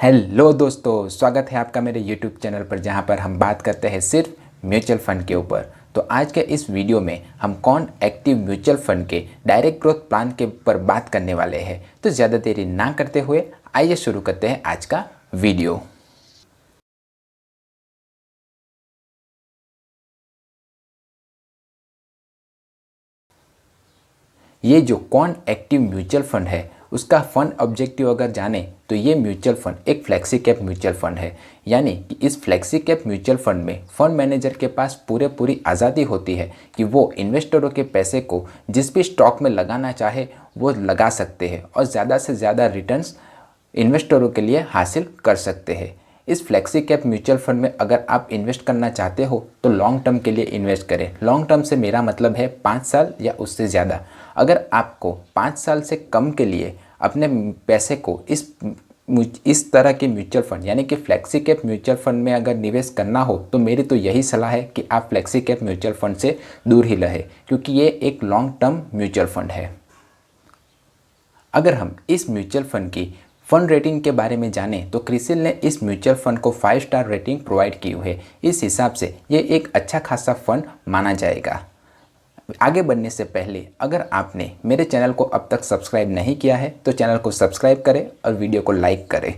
Hello दोस्तों, स्वागत है आपका मेरे YouTube चैनल पर, जहां पर हम बात करते हैं सिर्फ म्यूचुअल फंड के ऊपर। तो आज के इस वीडियो में हम कौन एक्टिव म्यूचुअल फंड के डायरेक्ट ग्रोथ प्लान के ऊपर बात करने वाले हैं। तो ज़्यादा देरी ना करते हुए आइए शुरू करते हैं आज का वीडियो। ये जो कौन एक्टिव म्यूचुअल फंड है उसका फंड ऑब्जेक्टिव अगर जाने तो ये म्यूचुअल फंड एक फ्लेक्सी कैप म्यूचुअल फंड है। यानी कि इस फ्लेक्सी कैप म्यूचुअल फंड में फंड मैनेजर के पास पूरी आज़ादी होती है कि वो इन्वेस्टरों के पैसे को जिस भी स्टॉक में लगाना चाहे वो लगा सकते हैं और ज़्यादा से ज़्यादा रिटर्न्स इन्वेस्टरों के लिए हासिल कर सकते हैं। इस फ्लेक्सी कैप म्यूचुअल फंड में अगर आप इन्वेस्ट करना चाहते हो तो लॉन्ग टर्म के लिए इन्वेस्ट करें। लॉन्ग टर्म से मेरा मतलब है 5 साल या उससे ज़्यादा। अगर आपको 5 साल से कम के लिए अपने पैसे को इस तरह के म्यूचुअल फंड यानी कि फ्लेक्सी कैप म्यूचुअल फंड में अगर निवेश करना हो तो मेरी तो यही सलाह है कि आप फ्लेक्सी कैप म्यूचुअल फंड से दूर ही रहें, क्योंकि ये एक लॉन्ग टर्म म्यूचुअल फंड है। अगर हम इस म्यूचुअल फंड की फंड रेटिंग के बारे में जानें तो क्रिसिल ने इस म्यूचुअल फंड को 5 स्टार रेटिंग प्रोवाइड की हुई है। इस हिसाब से ये एक अच्छा खासा फंड माना जाएगा। आगे बढ़ने से पहले अगर आपने मेरे चैनल को अब तक सब्सक्राइब नहीं किया है तो चैनल को सब्सक्राइब करें और वीडियो को लाइक करें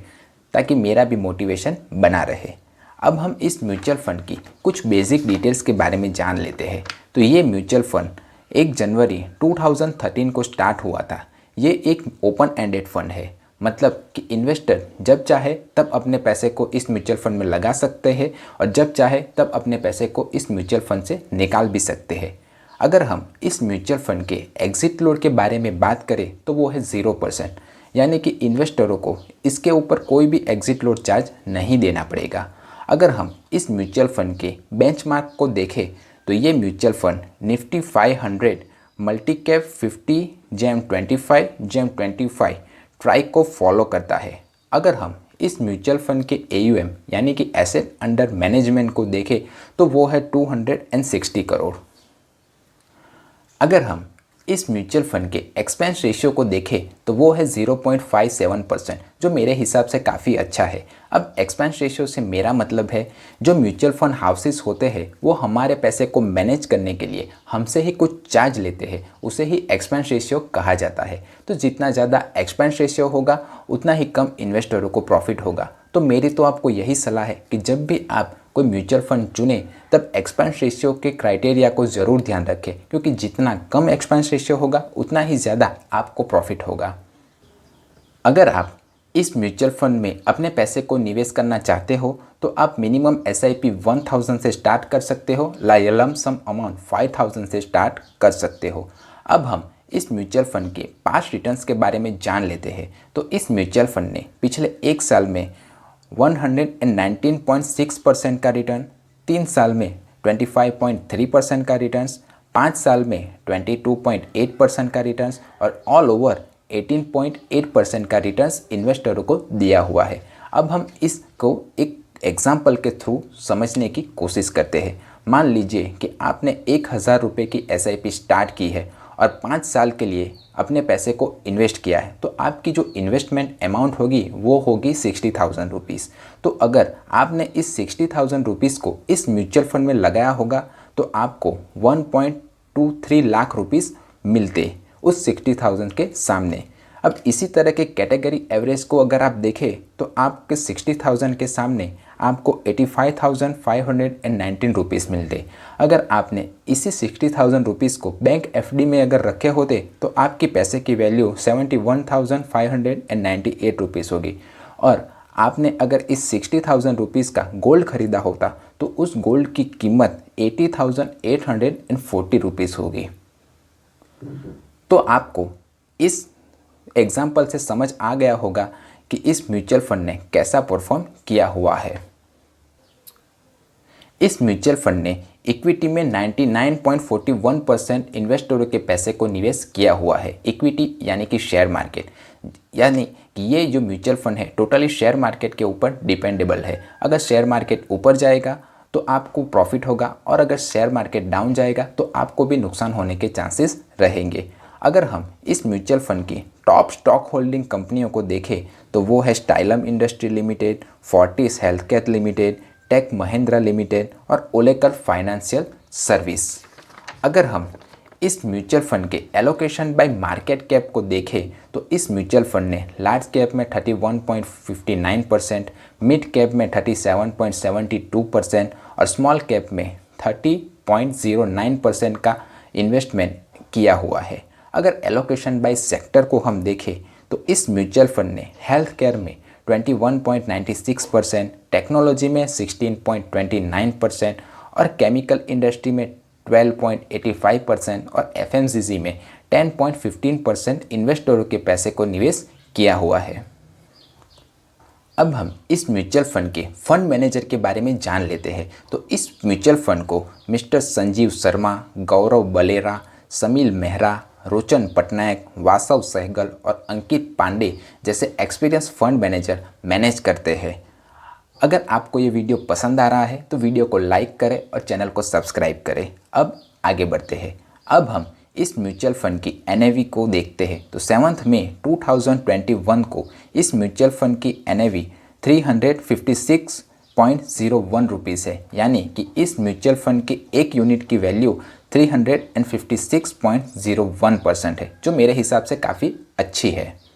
ताकि मेरा भी मोटिवेशन बना रहे। अब हम इस म्यूचुअल फंड की कुछ बेसिक डिटेल्स के बारे में जान लेते हैं। तो ये म्यूचुअल फंड 1 जनवरी 2013 को स्टार्ट हुआ था। ये एक ओपन एंडेड फंड है, मतलब कि इन्वेस्टर जब चाहे तब अपने पैसे को इस म्यूचुअल फंड में लगा सकते हैं और जब चाहे तब अपने पैसे को इस म्यूचुअल फंड से निकाल भी सकते हैं। अगर हम इस म्यूचुअल फंड के एग्जिट लोड के बारे में बात करें तो वो है 0%, यानी कि इन्वेस्टरों को इसके ऊपर कोई भी एग्जिट लोड चार्ज नहीं देना पड़ेगा। अगर हम इस म्यूचुअल फंड के बेंचमार्क को देखें तो ये mutual fund Nifty 500, multi cap 50, gem 25, gem 25 ट्राइक को फॉलो करता है। अगर हम इस म्यूचुअल फंड के AUM यानी कि एसेट अंडर मैनेजमेंट को देखें तो वो है 260 करोड़। अगर हम इस म्यूचुअल फंड के एक्सपेंस रेशियो को देखें तो वो है 0.57%, जो मेरे हिसाब से काफ़ी अच्छा है। अब एक्सपेंस रेशियो से मेरा मतलब है जो म्यूचुअल फंड हाउसेस होते हैं वो हमारे पैसे को मैनेज करने के लिए हमसे ही कुछ चार्ज लेते हैं, उसे ही एक्सपेंस रेशियो कहा जाता है। तो जितना ज़्यादा एक्सपेंस रेशियो होगा उतना ही कम इन्वेस्टरों को प्रॉफिट होगा। तो मेरी तो आपको यही सलाह है कि जब भी आप कोई म्यूचुअल फंड चुने तब एक्सपेंस रेशियो के क्राइटेरिया को ज़रूर ध्यान रखें, क्योंकि जितना कम एक्सपेंस रेशियो होगा उतना ही ज़्यादा आपको प्रॉफिट होगा। अगर आप इस म्यूचुअल फंड में अपने पैसे को निवेश करना चाहते हो तो आप मिनिमम SIP 1000 से स्टार्ट कर सकते हो, लम सम अमाउंट 5000 से स्टार्ट कर सकते हो। अब हम इस म्यूचुअल फंड के पास्ट रिटर्न्स के बारे में जान लेते हैं। तो इस म्यूचुअल फंड ने पिछले 1 साल में 119.6% का रिटर्न, 3 साल में 25.3% का रिटर्न्स, 5 साल में 22.8% का रिटर्न्स और ऑल ओवर 18.8% का रिटर्न्स इन्वेस्टरों को दिया हुआ है। अब हम इसको एक एग्जाम्पल के थ्रू समझने की कोशिश करते हैं। मान लीजिए कि आपने 1000 रुपये की SIP स्टार्ट की है और 5 साल के लिए अपने पैसे को इन्वेस्ट किया है, तो आपकी जो इन्वेस्टमेंट अमाउंट होगी वो होगी 60,000 रुपीज़। तो अगर आपने इस 60,000 रुपीज़ को इस म्यूचुअल फंड में लगाया होगा तो आपको 1.23 लाख रुपीज़ मिलते उस 60,000 के सामने। अब इसी तरह के कैटेगरी एवरेज को अगर आप देखें तो आपके 60,000 के सामने आपको 85,519 रुपीज़ मिलते। अगर आपने इसी 60,000 रुपीज़ को बैंक FD में अगर रखे होते तो आपकी पैसे की वैल्यू 71,598 रुपीज़ होगी। और आपने अगर इस 60,000 रुपीज़ का गोल्ड खरीदा होता तो उस गोल्ड की कीमत 80,840 रुपीज़ होगी। तो आपको इस एग्जाम्पल से समझ आ गया होगा कि इस म्यूचुअल फंड ने कैसा परफॉर्म किया हुआ है। इस म्यूचुअल फंड ने इक्विटी में 99.41% इन्वेस्टरों के पैसे को निवेश किया हुआ है। इक्विटी यानी कि शेयर मार्केट, यानी कि ये जो म्यूचुअल फंड है टोटली शेयर मार्केट के ऊपर डिपेंडेबल है। अगर शेयर मार्केट ऊपर जाएगा तो आपको प्रॉफिट होगा और अगर शेयर मार्केट डाउन जाएगा तो आपको भी नुकसान होने के चांसेस रहेंगे। अगर हम इस म्यूचुअल फंड की टॉप स्टॉक होल्डिंग कंपनियों को देखें तो वो है Stylam industry limited, Fortis healthcare limited, tech Mahindra limited और ओरेकल फाइनेंशियल सर्विस। अगर हम इस म्यूचुअल फंड के एलोकेशन बाय मार्केट कैप को देखें तो इस म्यूचुअल फंड ने लार्ज कैप में 31.59%, मिड कैप में 37.72% और स्मॉल कैप में 30.09% का इन्वेस्टमेंट किया हुआ है। अगर एलोकेशन बाय सेक्टर को हम देखें तो इस म्यूचुअल फंड ने हेल्थ केयर में 21.96%, टेक्नोलॉजी में 16.29% और केमिकल इंडस्ट्री में 12.85% और एफएमसीजी में 10.15% इन्वेस्टरों के पैसे को निवेश किया हुआ है। अब हम इस म्यूचुअल फंड के फंड मैनेजर के बारे में जान लेते हैं। तो इस म्यूचुअल फंड को मिस्टर संजीव शर्मा, गौरव बलेरा, समील मेहरा, रोचन पटनायक, वासव सहगल और अंकित पांडे जैसे एक्सपीरियंस फंड मैनेजर मैनेज करते हैं। अगर आपको ये वीडियो पसंद आ रहा है तो वीडियो को लाइक करें और चैनल को सब्सक्राइब करें। अब आगे बढ़ते हैं। अब हम इस म्यूचुअल फंड की NAV को देखते हैं। तो 7 मई 2021 को इस म्यूचुअल फंड की NAV 356.01 रुपीज़ है, यानी कि इस म्यूचुअल फंड के एक यूनिट की वैल्यू 356.01% है, जो मेरे हिसाब से काफ़ी अच्छी है।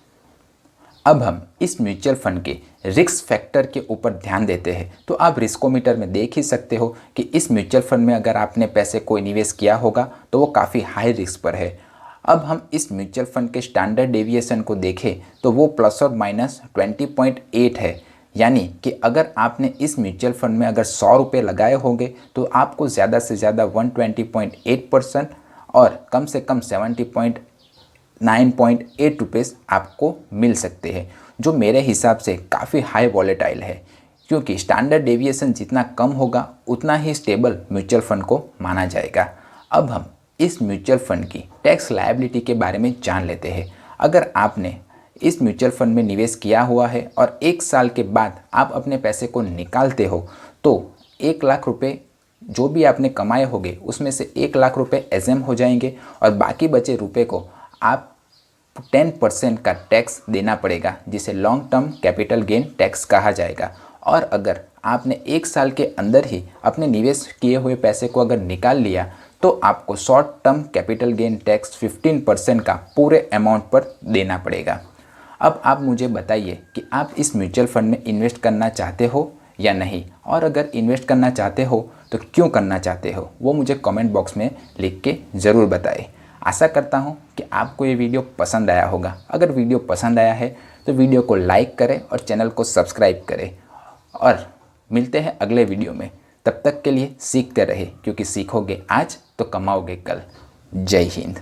अब हम इस म्यूचुअल फंड के रिस्क फैक्टर के ऊपर ध्यान देते हैं। तो आप रिस्कोमीटर में देख ही सकते हो कि इस म्यूचुअल फंड में अगर आपने पैसे को निवेश किया होगा तो वो काफ़ी हाई रिस्क पर है। अब हम इस म्यूचुअल फंड के स्टैंडर्ड डेविएशन को देखें तो वो ±20.8 है, यानी कि अगर आपने इस म्यूचुअल फंड में अगर 100 रुपये लगाए होंगे तो आपको ज़्यादा से ज़्यादा 120.8% और कम से कम 70.9 रुपीज़ आपको मिल सकते हैं, जो मेरे हिसाब से काफ़ी हाई वॉलेटाइल है, क्योंकि स्टैंडर्ड डेविएशन जितना कम होगा उतना ही स्टेबल म्यूचुअल फंड को माना जाएगा। अब हम इस म्यूचुअल फंड की टैक्स लायबिलिटी के बारे में जान लेते हैं। अगर आपने इस म्यूचुअल फंड में निवेश किया हुआ है और 1 साल के बाद आप अपने पैसे को निकालते हो तो 1 लाख रुपये जो भी आपने कमाए होंगे उसमें से 1 लाख रुपये एग्जेम हो जाएंगे और बाकी बचे रुपये को आप 10% का टैक्स देना पड़ेगा, जिसे long term capital gain tax कहा जाएगा। और अगर आपने 1 साल के अंदर ही अपने निवेश किए हुए पैसे को अगर निकाल लिया तो आपको short term capital gain tax 15% का पूरे अमाउंट पर देना पड़ेगा। अब आप मुझे बताइए कि आप इस म्यूचुअल फंड में इन्वेस्ट करना चाहते हो या नहीं, और अगर इन्वेस्ट करना चाहते हो तो क्यों करना चाहते हो, वो मुझे कमेंट बॉक्स में लिख के ज़रूर बताएं। आशा करता हूँ कि आपको ये वीडियो पसंद आया होगा। अगर वीडियो पसंद आया है तो वीडियो को लाइक करें और चैनल को सब्सक्राइब करें, और मिलते हैं अगले वीडियो में। तब तक के लिए सीखते रहे, क्योंकि सीखोगे आज तो कमाओगे कल। जय हिंद।